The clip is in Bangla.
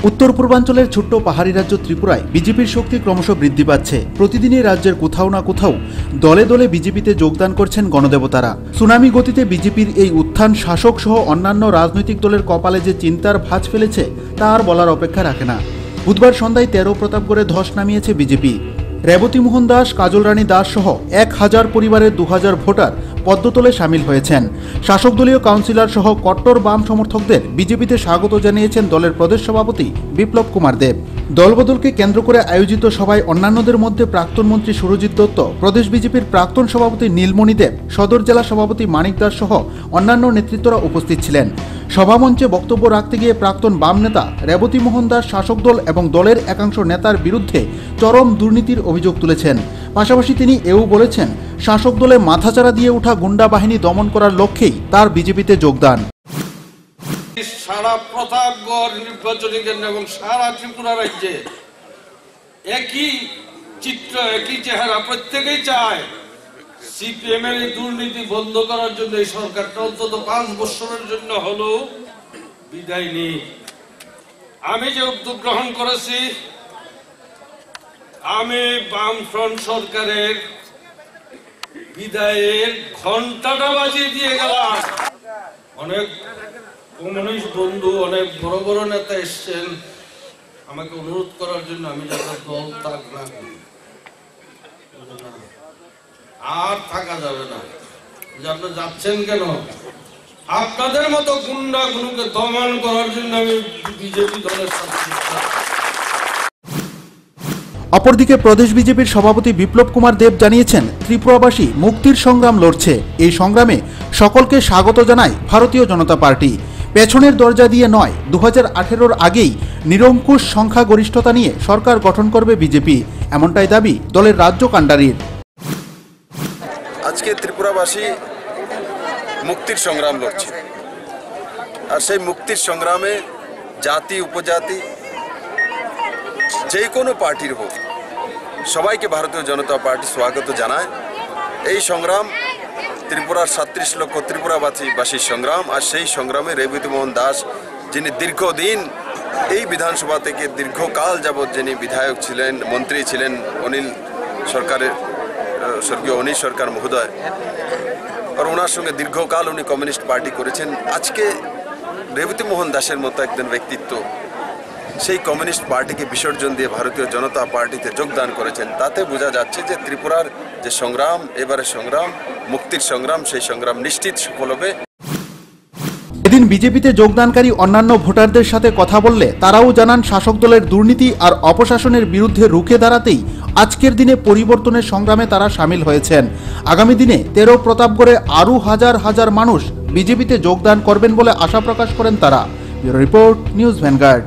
উত্তর পূর্বাঞ্চলের ছোট্ট পাহাড়ি রাজ্য ত্রিপুরায় বিজেপির শক্তি ক্রমশ বৃদ্ধি পাচ্ছে। প্রতিদিনই রাজ্যের কোথাও না কোথাও দলে দলে বিজেপিতে যোগদান করছেন গণদেবতারা। সুনামি গতিতে বিজেপির এই উত্থান শাসক সহ অন্যান্য রাজনৈতিক দলের কপালে যে চিন্তার ভাঁজ ফেলেছে তা আর বলার অপেক্ষা রাখে না। বুধবার সন্ধ্যায় 13 প্রতাপগড়ে ধস নামিয়েছে বিজেপি। রেবতী মোহন দাস, কাজল রানী দাস সহ 1000 পরিবারের 2000 ভোটার পদ্মতলে সামিল হয়েছেন। শাসক দলীয় কাউন্সিলর সহ কট্টর বাম সমর্থকদের বিজেপিতে স্বাগত জানিয়েছেন দলের প্রদেশ সভাপতি বিপ্লব কুমার দেব। দলবদলকে কেন্দ্র করে আয়োজিত সভায় অন্যান্যদের মধ্যে প্রাক্তন মন্ত্রী সুরজিৎ দত্ত, প্রদেশ বিজেপির প্রাক্তন সভাপতি নীলমণি দেব, সদর জেলা সভাপতি মানিক দাস সহ অন্যান্য নেতৃত্বরা উপস্থিত ছিলেন। সভামঞ্চে বক্তব্য রাখতে গিয়ে প্রাক্তন বাম নেতা রেবতী মোহন দাস শাসক দল এবং দলের একাংশ নেতার বিরুদ্ধে চরম দুর্নীতির অভিযোগ তুলেছেন। পাশাপাশি তিনি এও বলেছেন, শাসক দলে মাথাচাড়া দিয়ে ওঠা গুন্ডা বাহিনী দমন করার লক্ষ্যেই তার বিজেপিতে যোগদান। সারা প্রতাপগড় নির্বাচনী কেন্দ্র এবং সারা ত্রিপুরা রাজ্যে একই চিত্র, একই চেহারা। প্রত্যেকেই চায় সিপিএম এর দুর্নীতি বন্ধ করার জন্য এই সরকারটা অন্তত 5 বছরের জন্য হলেও বিদায় নিই। আমি যে উদ্যোগ গ্রহণ করেছি, আমি বামফ্রন্ট সরকারের বিদায়ের ঘন্টাটা বাজিয়ে দিয়ে গেলাম। অনেক কমিউনিস্ট বন্ধু, অনেক বড় বড় নেতা এসছেন আমাকে অনুরোধ করার জন্য আমি যাতে দল ত্যাগ না করি। আর থাকা যাবে না যে আপনারা যাচ্ছেন কেন? আপনাদের মতো গুন্ডাগুলোকে দমন করার জন্য আমি বিজেপি দলের সাথে। অপরদিকে প্রদেশ বিজেপির সভাপতি বিপ্লব কুমার দেব জানিয়েছেন, ত্রিপুরাবাসী মুক্তির সংগ্রাম লড়ছে। এই সংগ্রামে সকলকে স্বাগত জানায় ভারতীয় জনতা পার্টি। পেছনের দরজা দিয়ে নয়, 2018-র আগেই নিরঙ্কুশ সংখ্যাগরিষ্ঠতা নিয়ে সরকার গঠন করবে বিজেপি, এমনটাই দাবি দলের রাজ্য কাণ্ডারির। আজকে ত্রিপুরাবাসী মুক্তির সংগ্রাম লড়ছে, আর সেই মুক্তির সংগ্রামে জাতি উপজাতি যে কোনো পার্টির হোক সবাইকে ভারতীয় জনতা পার্টি স্বাগত জানায়। এই সংগ্রাম ত্রিপুরার 37 লক্ষ ত্রিপুরাবাসীর সংগ্রাম, আর সেই সংগ্রামে রেবতী মোহন দাস, যিনি দীর্ঘদিন এই বিধানসভা থেকে দীর্ঘকাল যাবৎ যিনি বিধায়ক ছিলেন, মন্ত্রী ছিলেন, অনিল সরকারের স্বর্গীয় অনিল সরকার মহোদয়, আর ওনার সঙ্গে দীর্ঘকাল উনি কমিউনিস্ট পার্টি করেছেন। আজকে রেবতী মোহন দাসের মতো একজন ব্যক্তিত্ব সেই কমিউনিস্ট পার্টিকে বিসর্জন দিয়ে ভারতীয় জনতা পার্টিতে যোগদান করেছেন। তাতে বোঝা যাচ্ছে যে ত্রিপুরার যে সংগ্রাম, এবারে সংগ্রাম মুক্তির সংগ্রাম, সেই সংগ্রাম নিশ্চিত সফল হবে। এদিন বিজেপিতে যোগদানকারী অন্যান্য ভোটারদের সাথে কথা বললে তারাও জানান, শাসক দলের দুর্নীতি আর অপশাসনের বিরুদ্ধে রুখে দাঁড়াতেই আজকের দিনে পরিবর্তনের সংগ্রামে তারা সামিল হয়েছেন। আগামী দিনে 13 প্রতাপগড়ে আরও হাজার হাজার মানুষ বিজেপিতে যোগদান করবেন বলে আশা প্রকাশ করেন তারা। Bureau report, news vanguard.